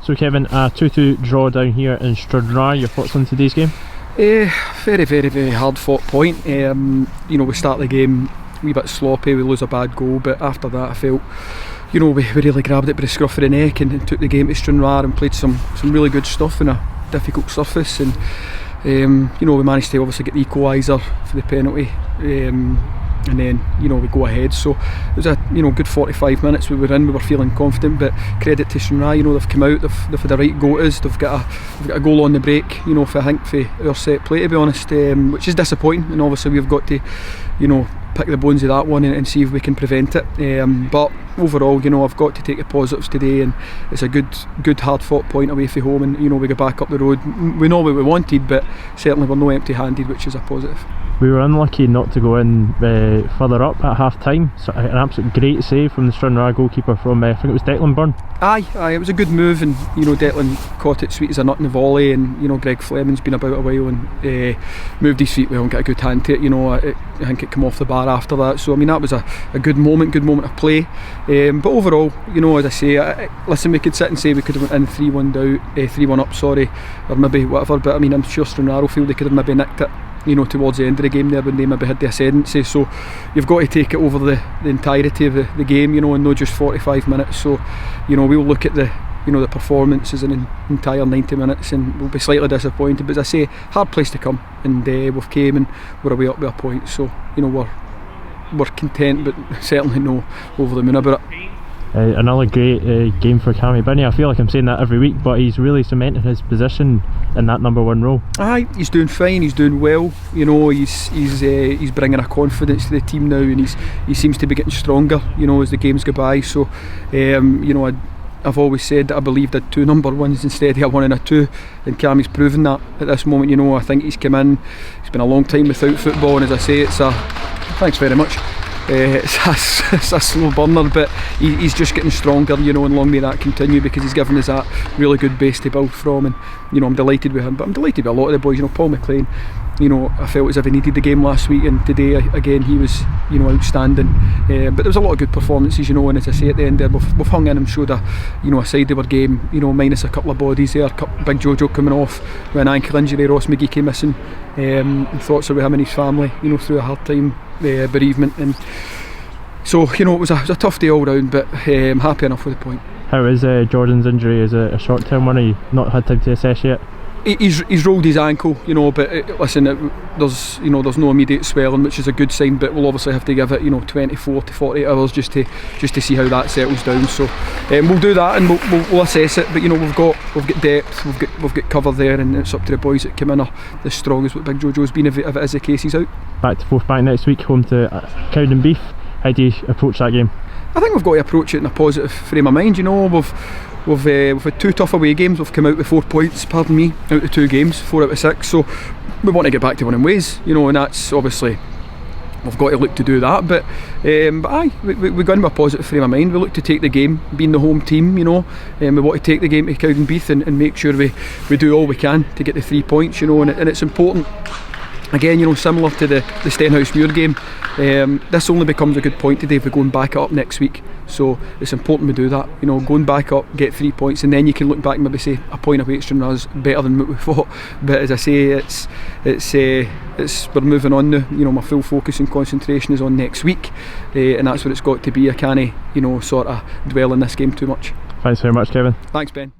So Kevin, a 2-2 draw down here in Stranraer. Your thoughts on today's game? Very, very, very hard fought point. We start the game a wee bit sloppy, we lose a bad goal, but after that I felt we really grabbed it by the scruff of the neck and took the game to Stranraer and played some really good stuff in a difficult surface, and we managed to obviously get the equaliser for the penalty, and then we go ahead. So it was a good 45 minutes we were in. We were feeling confident, but credit to Stranraer, they've come out, they've had a right go at us, they've got a goal on the break, for our set play, to be honest, which is disappointing, and obviously we've got to pick the bones of that one and see if we can prevent it, but overall I've got to take the positives today, and it's a good hard fought point away from home, and we go back up the road, we know what we wanted, but certainly we're no empty handed, which is a positive. We were unlucky not to go in further up at half time. So an absolute great save from the Stranraer goalkeeper from I think it was Declan Byrne. Aye, it was a good move, and Declan caught it sweet as a nut in the volley, and Greg Fleming's been about a while and moved his feet well and got a good hand to it. I think it came off the bar after that, so that was a good moment of play, but overall as I say, listen, we could sit and say we could have went in 3-1 up, sorry, or maybe whatever, but I'm sure Stranraer feel they could have maybe nicked it towards the end of the game there when they maybe had the ascendancy, so you've got to take it over the entirety of the game, and not just 45 minutes, so we'll look at the performances in an entire 90 minutes and we'll be slightly disappointed, but as I say, hard place to come, and we've came and we're away up with a point, so we're content, but certainly no over the moon about it. Another great game for Cammy Binney. I feel like I'm saying that every week, but he's really cemented his position in that number one role. Aye, he's doing fine, he's doing well, he's bringing a confidence to the team now, and he seems to be getting stronger as the games go by, so I've always said that I believed I'd two number ones instead of a one and a two, and Cammy's proven that at this moment. I think he's come in, it's been a long time without football, and as I say, thanks very much, it's a slow burner, but he's just getting stronger, and long may that continue, because he's given us that really good base to build from, and I'm delighted with him, but I'm delighted with a lot of the boys. Paul McLean, I felt as if he needed the game last week, and today again he was outstanding, but there was a lot of good performances, and as I say, at the end there we've hung in and showed a side of our game, minus a couple of bodies there, Big Jojo coming off with an ankle injury, Ross McGee came missing, thoughts are with him and his family through a hard time, bereavement, and so it was a tough day all round, but I'm happy enough with the point. How is Jordan's injury? Is it a short term one, or you not had time to assess yet? He's rolled his ankle, but listen, there's no immediate swelling, which is a good sign, but we'll obviously have to give it 24 to 48 hours just to see how that settles down, so we'll do that, and we'll assess it, but we've got depth, we've got cover there, and it's up to the boys that come in are as strong as what Big Jojo's been if it is the case he's out. Back to Forthbank next week, home to Cowdenbeath. How do you approach that game? I think we've got to approach it in a positive frame of mind. We've had two tough away games. We've come out with 4 points, out of 2 games, 4 out of 6. So we want to get back to winning ways, and that's obviously we've got to look to do that. But aye, we go in with a positive frame of mind. We look to take the game, being the home team, we want to take the game to Cowdenbeath and make sure we do all we can to get the 3 points, and it's important. Again, similar to the Stenhousemuir game, this only becomes a good point today if we're going back up next week. So it's important we do that. Going back up, get 3 points, and then you can look back and maybe say a point away at Stranraer is better than what we thought. But as I say, we're moving on now. My full focus and concentration is on next week, and that's what it's got to be. I can't, sort of dwell on this game too much. Thanks very much, Kevin. Thanks, Ben.